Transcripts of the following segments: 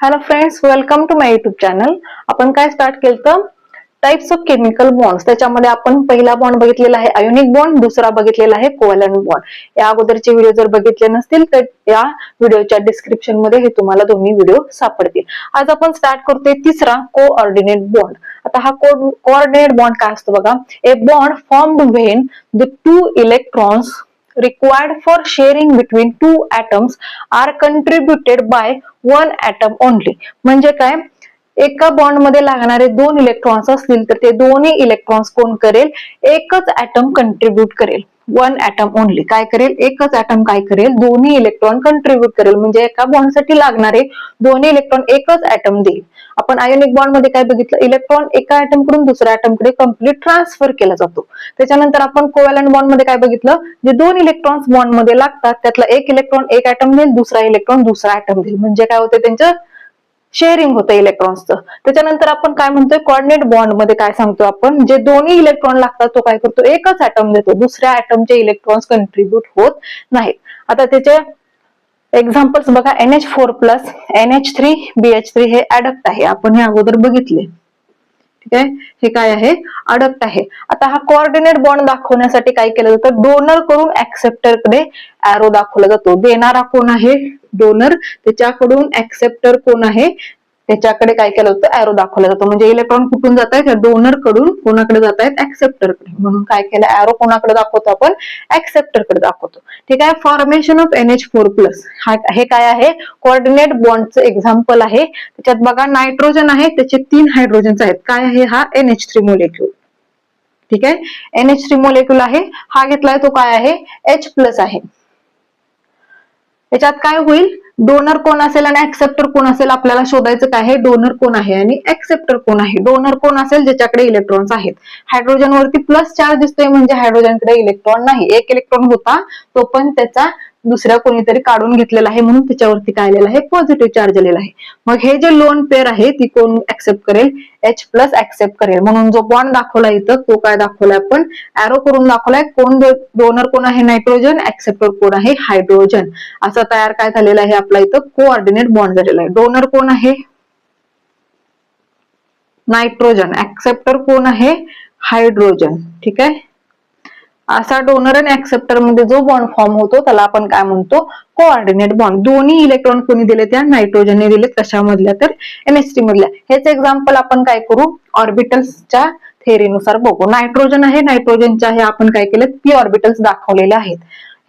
Hello friends, welcome to my YouTube channel. आपण काय start केलं तर टाइप्स ऑफ केमिकल बॉन्ड्स. त्याच्यामध्ये आपण पहिला बॉन्ड बघितलेला आहे आयोनिक बॉन्ड, दुसरा बघितलेला आहे कोव्हॅलंट बॉन्ड. या अगोदरचे व्हिडिओ जर बघितले नसतील तर या व्हिडिओच्या डिस्क्रिप्शन मध्ये हे तुम्हाला दोन्ही व्हिडिओ सापडतील. आज आपण स्टार्ट करतोय तिसरा कोऑर्डिनेट बॉन्ड. आता हा कोऑर्डिनेट बॉन्ड काय असतो बघा. A bond formed when the two electrons required for sharing between two atoms are contributed by one atom only. म्हणजे काय, एका बॉन्ड मध्ये लागणारे दोन इलेक्ट्रॉन्स असतील तर ते दोन्ही इलेक्ट्रॉन्स कोण करेल, एकच ऍटम कंट्रीब्यूट करेल. वन ऍटम ओनली काय करेल, एकच ऍटम काय करेल, दोन्ही इलेक्ट्रॉन कंट्रीब्यूट करेल. म्हणजे एका बॉन्ड साठी लागणारे दोन्ही इलेक्ट्रॉन एकच ऍटम देईल. आपण आयोनिक बॉन्ड मध्ये काय बघितलं, इलेक्ट्रॉन एका ऍटम कडून दुसऱ्या ऍटम कडे कम्प्लीट ट्रान्सफर केला जातो. त्याच्यानंतर आपण कोव्हॅलंट बॉन्ड मध्ये काय बघितलं, जे दोन इलेक्ट्रॉन्स बॉन्ड मध्ये लागतात त्यातला एक इलेक्ट्रॉन एक ऍटम देईल, दुसरा इलेक्ट्रॉन दुसरा ऍटम देईल. म्हणजे काय होते, त्यांचं शेअरिंग होतं इलेक्ट्रॉन्सचं. त्याच्यानंतर आपण काय म्हणतोय, कोऑर्डिनेट बॉन्ड मध्ये काय सांगतो आपण, जे दोन्ही इलेक्ट्रॉन लागतात तो काय करतो, एकच ऍटम देतो, दुसऱ्या ऍटमचे इलेक्ट्रॉन्स कंट्रीब्यूट होत नाहीत. आता त्याचे एक्झाम्पल्स बघा. NH4+ NH3BH3 हे ऍडक्ट आहे, आपण हे अगोदर बघितले. ठीक आहे, हे काय आहे, अडक्ट आहे. आता हा कोऑर्डिनेट बॉन्ड दाखवण्यासाठी काय केलं जातं, डोनर कडून ऍक्सेप्टर कडे एरो दाखवला जातो. देणारा कोण आहे, डोनर, त्याच्याकडून ऍक्सेप्टर कोण आहे, त्याच्याकडे काय केलं होतं, एरो दाखवला जातो. म्हणजे इलेक्ट्रॉन कुठून जात आहेत, डोनर कडून कोणाकडे जात आहेत, ऍक्सेप्टर कडे. म्हणून काय केलं, एरो कोणाकडे दाखवतो आपण, ऍक्सेप्टर कडे दाखवतो. ठीक आहे. फॉर्मेशन ऑफ NH4+, हे काय आहे, कोऑर्डिनेट बॉन्डचं एक्झाम्पल आहे. त्याच्यात बघा नायट्रोजन आहे, त्याचे 3 हायड्रोजन्स आहेत. काय आहे, हा NH3 मोलेक्युल. ठीक आहे, NH3 मोलेक्युल आहे. हा घेतलाय तो काय आहे, H+ आहे. याच्यात काय होईल, डोनर कोण असेल आणि ऍक्सेप्टर कोण असेल, आपल्याला शोधायचं काय आहे, डोनर कोण आहे आणि ऍक्सेप्टर कोण आहे. डोनर कोण असेल, ज्याच्याकडे इलेक्ट्रॉन्स आहेत. हायड्रोजन वरती प्लस चार्ज दिसतोय म्हणजे हायड्रोजनकडे इलेक्ट्रॉन नाही. एक इलेक्ट्रॉन होता तो पण त्याचा दुसऱ्या कोणीतरी काढून घेतलेला आहे, म्हणून त्याच्यावरती काय आलेला आहे, पॉझिटिव्ह चार्ज आलेला आहे. मग हे जे लोन पेअर आहे ती कोण ऍक्सेप्ट करेल, H+ ऍक्सेप्ट करेल. म्हणून जो बॉन्ड दाखवला इथं तो काय दाखवलाय आपण, एरो करून दाखवलाय. कोण डोनर कोण आहे, नायट्रोजन, ऍक्सेप्टर कोण आहे, हायड्रोजन. असा तयार काय झालेला आहे आपला इथं, कोऑर्डिनेट बॉन्ड झालेला आहे. डोनर कोण आहे, नायट्रोजन, ऍक्सेप्टर कोण आहे, हायड्रोजन. ठीक आहे, असा डोनर आणि ऍक्सेप्टर मध्ये जो बॉन्ड फॉर्म होतो त्याला आपण काय म्हणतो, कोऑर्डिनेट बॉन्ड. दोन्ही इलेक्ट्रॉन कोणी दिले, त्या नायट्रोजनने दिले. कशामधल्या तर NH3 मधल्या. हेच एक्झाम्पल आपण काय करू, ऑर्बिटल्सच्या थेअरीनुसार बघू. नायट्रोजन आहे, नायट्रोजनच्या हे आपण काय केलं, p ऑर्बिटल्स दाखवलेले आहेत.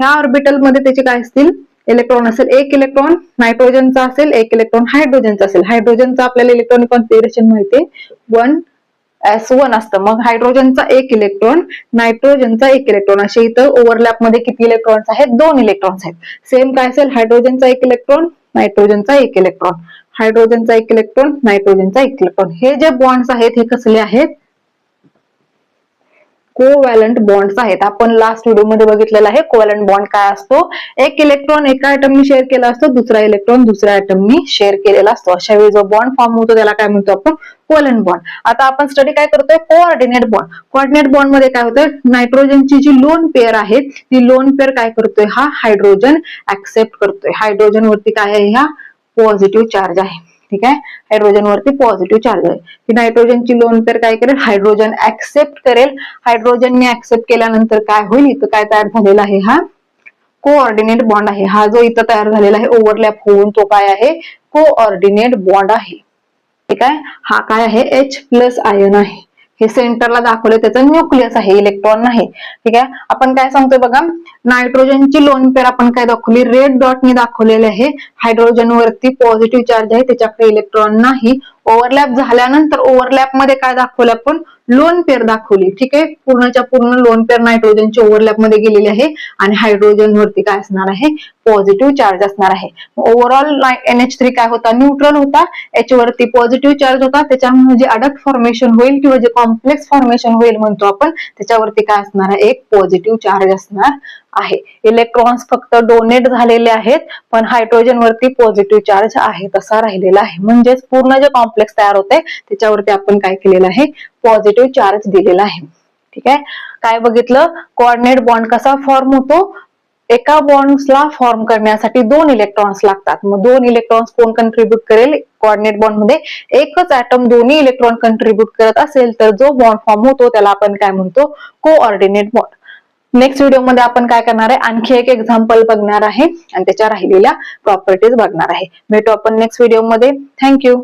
ह्या ऑर्बिटल मध्ये त्याचे काय असतील, इलेक्ट्रॉन असेल, एक इलेक्ट्रॉन नायट्रोजनचा असेल, एक इलेक्ट्रॉन हायड्रोजनचा असेल. हायड्रोजनचा आपल्याला इलेक्ट्रॉनिक कॉन्फिगरेशन माहितीये, 1s1 असतं. मग हायड्रोजनचा एक इलेक्ट्रॉन, नायट्रोजनचा एक इलेक्ट्रॉन. असे इथं ओव्हरलॅप मध्ये किती इलेक्ट्रॉन्स आहेत, 2 इलेक्ट्रॉन्स आहेत. सेम काय असेल, हायड्रोजनचा एक इलेक्ट्रॉन, नायट्रोजनचा एक इलेक्ट्रॉन, हायड्रोजनचा एक इलेक्ट्रॉन, नायट्रोजनचा एक इलेक्ट्रॉन. हे जे बॉन्ड्स आहेत हे कसले आहेत, कोव्हॅलंट बॉन्ड्स आहेत. आपण लास्ट व्हिडिओ मध्ये बघितलेला आहे कोव्हॅलंट बॉन्ड काय असतो, एक इलेक्ट्रॉन एका ऍटमनी शेअर केला असतो, दुसरा इलेक्ट्रॉन दुसऱ्या ऍटमनी शेअर केलेला असतो. अशा वेळी जो बॉन्ड फॉर्म होतो त्याला काय म्हणतो आपण, कोव्हॅलंट बॉन्ड. आता आपण स्टडी काय करतोय, कोऑर्डिनेट बॉन्ड. कोऑर्डिनेट बॉन्ड मध्ये काय होतं, नायट्रोजनची जी लोन पेअर आहे ती लोन पेअर काय करतोय, हा हायड्रोजन ऍक्सेप्ट करतोय. हायड्रोजन वरती काय आहे, हा पॉझिटिव्ह चार्ज आहे. ठीक आहे, हायड्रोजन वरती पॉझिटिव्ह चार्ज आहे. की नायट्रोजनची लोन पेअर काय करेल, हायड्रोजन ऍक्सेप्ट करेल. हायड्रोजनने ऍक्सेप्ट केल्यानंतर काय होईल, इथं काय तयार झालेला आहे, हा कोऑर्डिनेट बॉन्ड आहे. हा जो इथं तयार झालेला आहे ओव्हरलॅप होऊन तो काय आहे, कोऑर्डिनेट बॉन्ड आहे. ठीक आहे, हा काय आहे, H+ आयन आहे. हे सेंटरला दाखवले, त्याचं न्यूक्लियस आहे, इलेक्ट्रॉन नाही. ठीक आहे, आपण काय सांगतोय बघा, नायट्रोजनची लोन पेअर आपण काय दाखवली, रेड डॉटने दाखवलेले आहे. हायड्रोजन वरती पॉझिटिव्ह चार्ज आहे, त्याच्याकडे इलेक्ट्रॉन नाही. ओव्हरलॅप झाल्यानंतर ओव्हरलॅप मध्ये काय दाखवलं आपण, लोन पेअर दाखवली. ठीक आहे, पूर्णच्या पूर्ण लोन पेअर नायट्रोजनची ओव्हरलॅप मध्ये गेलेली आहे आणि हायड्रोजन वरती काय असणार आहे, पॉझिटिव्ह चार्ज असणार आहे. ओव्हरऑल NH3 काय होता, न्यूट्रल होता. H वरती पॉझिटिव्ह चार्ज होता. त्याच्यामुळे जे अडक्ट फॉर्मेशन होईल किंवा जे कॉम्प्लेक्स फॉर्मेशन होईल म्हणतो आपण, त्याच्यावरती काय असणार आहे, एक पॉझिटिव्ह चार्ज असणार आहे. इलेक्ट्रॉन्स फक्त डोनेट झालेले आहेत, पण हायड्रोजन वरती पॉझिटिव्ह चार्ज आहे तसा राहिलेला आहे. म्हणजेच पूर्ण जे कॉम्प्लेक्स तयार होते त्याच्यावरती आपण काय केलेलं आहे, पॉझिटिव्ह चार्ज दिलेला आहे. ठीक आहे, काय बघितलं, कोऑर्डिनेट बॉन्ड कसा फॉर्म होतो, एका बॉन्ड्सला फॉर्म करण्यासाठी 2 इलेक्ट्रॉन्स लागतात. मग 2 इलेक्ट्रॉन्स कोण कंट्रीब्युट करेल? कोऑर्डिनेट बॉन्ड मध्ये एकच ऍटम दोन्ही इलेक्ट्रॉन कंट्रीब्युट करत असेल तर जो बॉन्ड फॉर्म होतो त्याला आपण काय म्हणतो? Coordinate bond. नेक्स्ट व्हिडिओमध्ये आपण काय करणार आहे? आणखी एक एक्झाम्पल बघणार आहे आणि त्याच्या राहिलेल्या प्रॉपर्टीज बघणार आहे. भेटू आपण नेक्स्ट व्हिडिओमध्ये. थँक्यू.